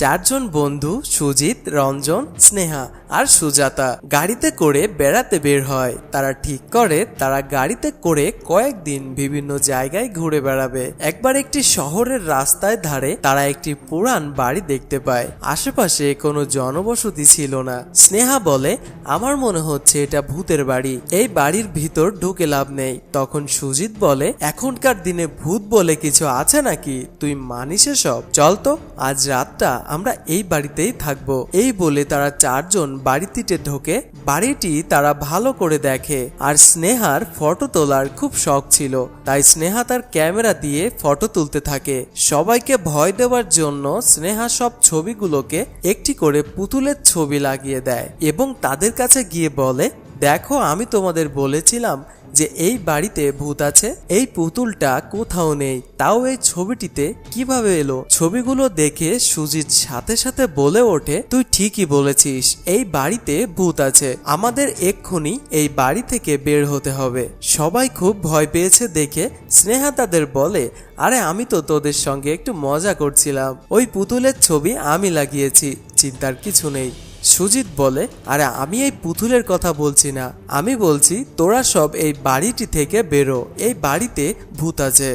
চারজন বন্ধু সুজিত, রঞ্জন, স্নেহা আর সুজাতা গাড়িতে করে বেড়াতে বের হয়। তারা ঠিক করে তারা গাড়িতে করে কয়েকদিন বিভিন্ন জায়গায় ঘুরে বেড়াবে। একবার একটি শহরের রাস্তায় ধারে তারা একটি পুরান বাড়ি দেখতে পায়। আশেপাশে কোনো জনবসতি ছিল না। স্নেহা বলে, আমার মনে হচ্ছে এটা ভূতের বাড়ি, এই বাড়ির ভিতর ঢুকে লাভ নেই। তখন সুজিত বলে, এখনকার দিনে ভূত বলে কিছু আছে নাকি, তুই মানিস সব, চল তো আজ রাতটা আমরা এই বাড়িতেই থাকবো। এই বলে তারা চারজন বাড়িতে ঢোকে। বাড়িটি তারা ভালো করে দেখে। আর স্নেহার ফটো তোলার খুব শখ ছিল, তাই স্নেহা তার ক্যামেরা দিয়ে ফটো তুলতে থাকে। সবাইকে ভয় দেওয়ার জন্য স্নেহা সব ছবিগুলোকে একটি করে পুতুলের ছবি লাগিয়ে দেয় এবং তাদের কাছে গিয়ে বলে, দেখো আমি তোমাদের বলেছিলাম যে এই বাড়িতে ভূত আছে। এই পুতুলটা কোথাও নেই, তাও এই ছবিটিতে কিভাবে এলো? ছবিগুলো দেখে সুজিত সাথে সাথে বলে ওঠে, তুই ঠিকই বলেছিস, এই বাড়িতে ভূত আছে, আমাদের এক্ষুনি এই বাড়ি থেকে বের হতে হবে। সবাই খুব ভয় পেয়েছে দেখে স্নেহা তাদের বলে, আরে আমি তো তোদের সঙ্গে একটু মজা করছিলাম, ওই পুতুলের ছবি আমি লাগিয়েছি, চিন্তার কিছু নেই। সুজিত বলে, আরে আমি এই পুতুলের কথা বলছি না, আমি বলছি তোরা সব এই বাড়িটি থেকে বেরো, এই বাড়িতে ভূত আছে।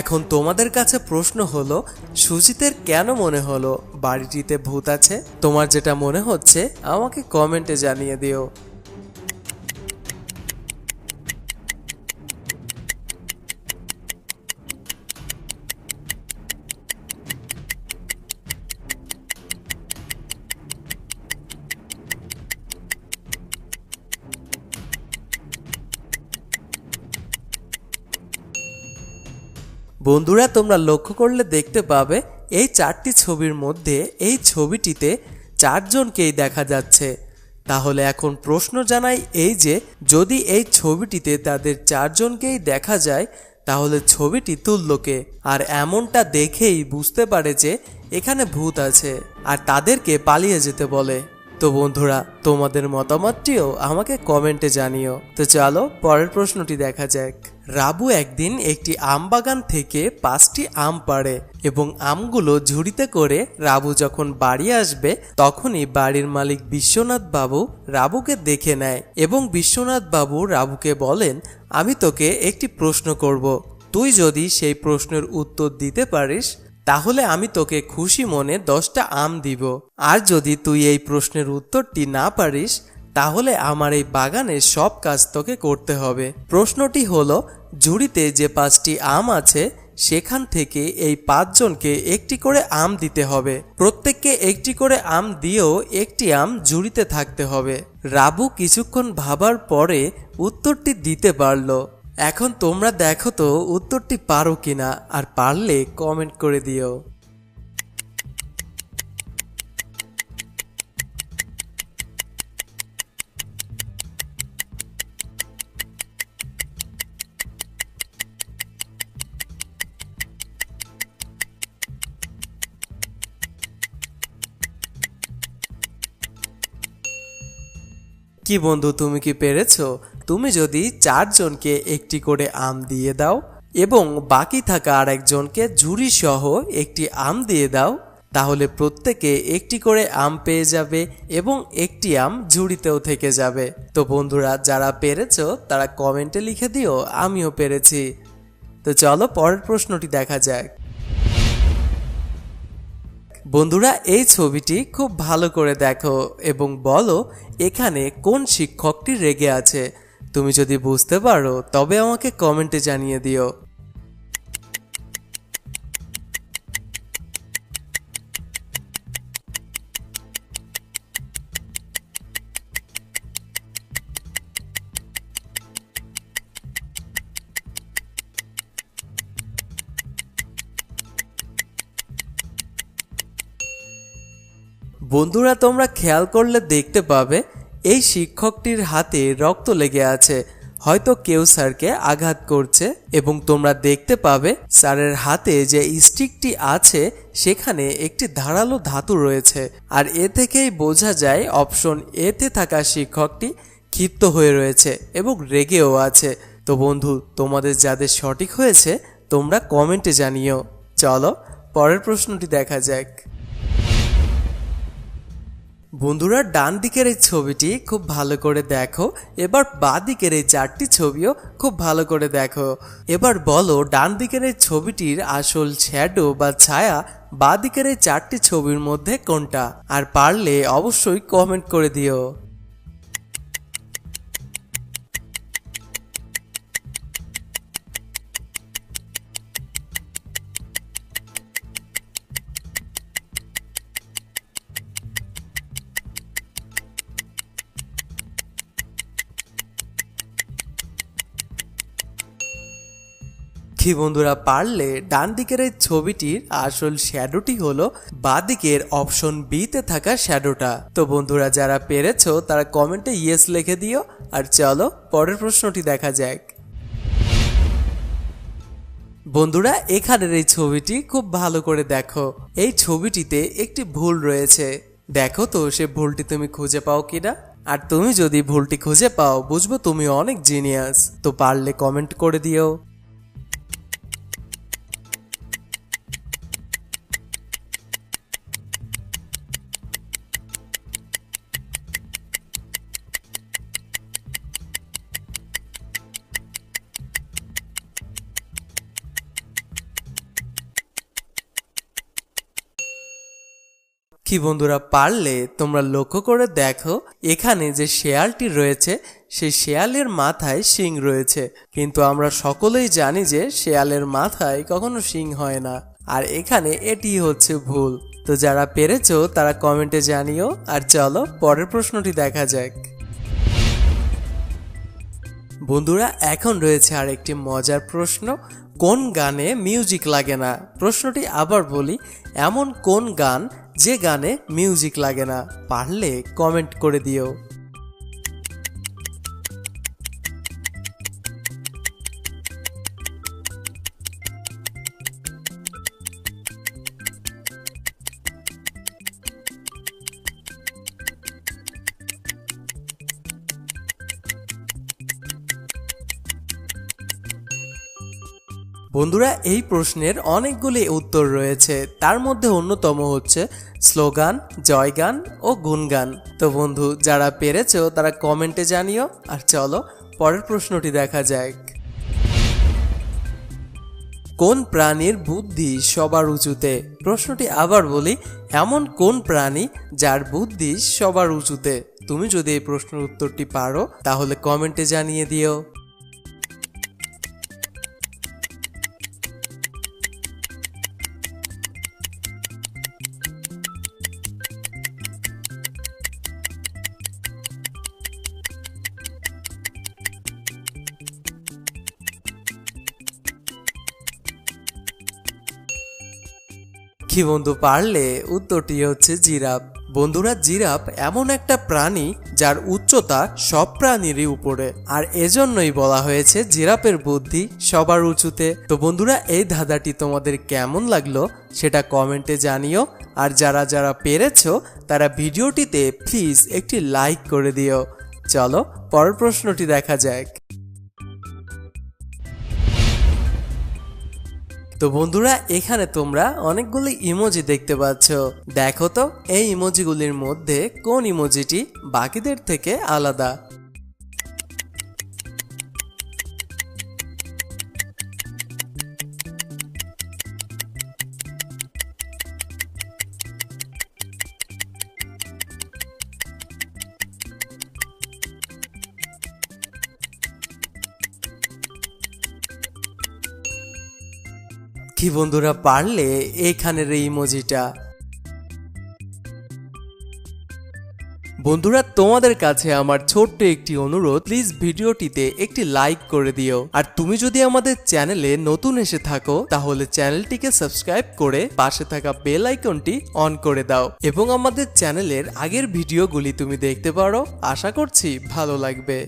এখন তোমাদের কাছে প্রশ্ন হলো, সুজিতের কেন মনে হলো বাড়িটিতে ভূত আছে? তোমার যেটা মনে হচ্ছে আমাকে কমেন্টে জানিয়ে দিও। বন্ধুরা, তোমরা লক্ষ্য করলে দেখতে পাবে এই চারটি ছবির মধ্যে এই ছবিটিতে চারজনকেই দেখা যাচ্ছে। তাহলে এখন প্রশ্ন জানাই এই যে, যদি এই ছবিটিতে তাদের চারজনকেই দেখা যায় তাহলে ছবিটি তুললো কে? আর এমনটা দেখেই বুঝতে পারে যে এখানে ভূত আছে আর তাদেরকে পালিয়ে যেতে বলে। তো বন্ধুরা, তোমাদের মতামতটিও আমাকে কমেন্টে জানিও। তো চলো পরের প্রশ্নটি দেখা যাক। রাবু একদিন একটি আম বাগান থেকে 5টি আম পাড়ে এবং আমগুলো ঝুড়িতে করে রাবু যখন বাড়ি আসবে তখনই বাড়ির মালিক বিশ্বনাথ বাবু রাবুকে দেখে নেয় এবং বিশ্বনাথ বাবু রাবুকে বলেন, আমি তোকে একটি প্রশ্ন করব, তুই যদি সেই প্রশ্নের উত্তর দিতে পারিস তাহলে আমি তোকে খুশি মনে 10টা আম দিব, আর যদি তুই এই প্রশ্নের উত্তরটি না পারিস তাহলে আমার এই বাগানের সব কাজ তোকে করতে হবে। প্রশ্নটি হলো, ঝুড়িতে যে 5টি আম আছে সেখান থেকে এই 5 জনকে একটি করে আম দিতে হবে, প্রত্যেককে একটি করে আম দিয়েও একটি আম ঝুড়িতে থাকতে হবে। রাবু কিছুক্ষণ ভাবার পরে উত্তরটি দিতে পারলো। এখন তোমরা দেখো তো উত্তরটি পারো কিনা, আর পারলে কমেন্ট করে দিও। কি বন্ধু, তুমি কি পেরেছো? তুমি যদি 4 জনকে একটি করে আম দিয়ে দাও এবং বাকি থাকা আরেকজনকে ঝুড়ি সহ একটি আম দিয়ে দাও তাহলে প্রত্যেকে একটি করে আম পেয়ে যাবে এবং একটি আম ঝুড়িতেও থেকে যাবে। তো বন্ধুরা, যারা পেরেছো তারা কমেন্টে লিখে দিও আমিও পেরেছি। তো চলো পরের প্রশ্নটি দেখা যাক। বন্ধুরা, এই ছবিটি খুব ভালো করে দেখো এবং বলো এখানে কোন শিক্ষকটি রেগে আছে। তুমি যদি বুঝতে পারো তবে আমাকে কমেন্টে জানিয়ে দিও। বন্ধুরা, তোমরা খেয়াল করলে দেখতে পাবে এই শিক্ষকটির হাতে রক্ত লেগে আছে, হয়তো কেউ স্যারকে আঘাত করছে এবং তোমরা দেখতে পাবে স্যারের হাতে যে স্টিকটি আছে সেখানে একটি ধারালো ধাতু রয়েছে। আর এ থেকেই বোঝা যায় অপশন এতে থাকা শিক্ষকটি ক্ষিপ্ত হয়ে রয়েছে এবং রেগেও আছে। তো বন্ধু, তোমাদের যাদের সঠিক হয়েছে তোমরা কমেন্টে জানিও। চলো পরের প্রশ্নটি দেখা যাক। বন্ধুরা ডান দিকের এই ছবিটি খুব ভালো করে দেখো, এবার বাঁ দিকের এই 4টি ছবিও খুব ভালো করে দেখো। এবার বলো ডান দিকের এই ছবিটির আসল শ্যাডো বা ছায়া বাঁ দিকের এই 4টি ছবির মধ্যে কোনটা, আর পারলে অবশ্যই কমেন্ট করে দিও। কি বন্ধুরা, পারলে ডান দিকের এই ছবিটির আসল শ্যাডোটি হলো বাঁ দিকের অপশন বি তে থাকা শ্যাডোটা। তো বন্ধুরা যারা পেরেছো তারা কমেন্টে ইয়েস লিখে দিও। আর চলো পরের প্রশ্নটি দেখা যাক। বন্ধুরা এখানের এই ছবিটি খুব ভালো করে দেখো, এই ছবিটিতে একটি ভুল রয়েছে। দেখো তো সে ভুলটি তুমি খুঁজে পাও কিনা, আর তুমি যদি ভুলটি খুঁজে পাও বুঝবো তুমি অনেক জিনিয়াস। তো পারলে কমেন্ট করে দিও। কি বন্ধুরা, পারলে তোমরা লক্ষ্য করে দেখো এখানে যে শেয়ালটি রয়েছে সেই শেয়ালের মাথায় শিং রয়েছে, কিন্তু আমরা সকলেই জানি যে শেয়ালের মাথায় কখনো শিং হয় না, আর এখানে এটি হচ্ছে ভুল। তো যারা পেরেছো তারা কমেন্টে জানিও। আর চলো পরের প্রশ্নটি দেখা যাক। বন্ধুরা এখন রয়েছে আর একটি মজার প্রশ্ন, কোন গানে মিউজিক লাগে না? প্রশ্নটি আবার বলি, এমন কোন গান যে গানে মিউজিক লাগে না? পারলে কমেন্ট করে দিও। বন্ধুরা এই প্রশ্নের অনেকগুলি উত্তর রয়েছে, তার মধ্যে অন্যতম হচ্ছে স্লোগান, জয়গান ও গুণগান। তো বন্ধু যারা পেরেছো তারা কমেন্টে জানিও। আর চলো পরের প্রশ্নটি দেখা যাক। কোন প্রাণীর বুদ্ধি সবার উঁচুতে? প্রশ্নটি আবার বলি, এমন কোন প্রাণী যার বুদ্ধি সবার উঁচুতে? তুমি যদি এই প্রশ্নের উত্তরটি পারো তাহলে কমেন্টে জানিয়ে দিও। কি বন্ধু, পারলে উত্তরটি হচ্ছে জিরাফ। বন্ধুরা জিরাফ এমন একটা প্রাণী যার উচ্চতা সব প্রাণীরই উপরে, আর এজন্যই বলা হয়েছে জিরাফের বুদ্ধি সবার উঁচুতে। তো বন্ধুরা এই ধাঁধাটি তোমাদের কেমন লাগলো সেটা কমেন্টে জানিও। আর যারা যারা পেরেছো তারা ভিডিওটিতে প্লিজ একটি লাইক করে দিও। চলো পরের প্রশ্নটি দেখা যাক। তো বন্ধুরা এখানে তোমরা অনেকগুলো ইমোজি দেখতে পাচ্ছ, দেখো তো এই ইমোজিগুলির মধ্যে কোন ইমোজিটি বাকিদের থেকে আলাদা? কি বন্ধুরা, পারলে এখানের এই ইমোজিটা। বন্ধুরা তোমাদের কাছে আমার ছোট্ট একটি অনুরোধ, প্লিজ ভিডিওটিতে একটি লাইক করে দিও। আর তুমি যদি আমাদের চ্যানেলে নতুন এসে থাকো তাহলে চ্যানেলটিকে সাবস্ক্রাইব করে পাশে থাকা বেল আইকনটি অন করে দাও, এবং আমাদের চ্যানেলের আগের ভিডিওগুলি তুমি দেখতে পারো। আশা করছি ভালো লাগবে।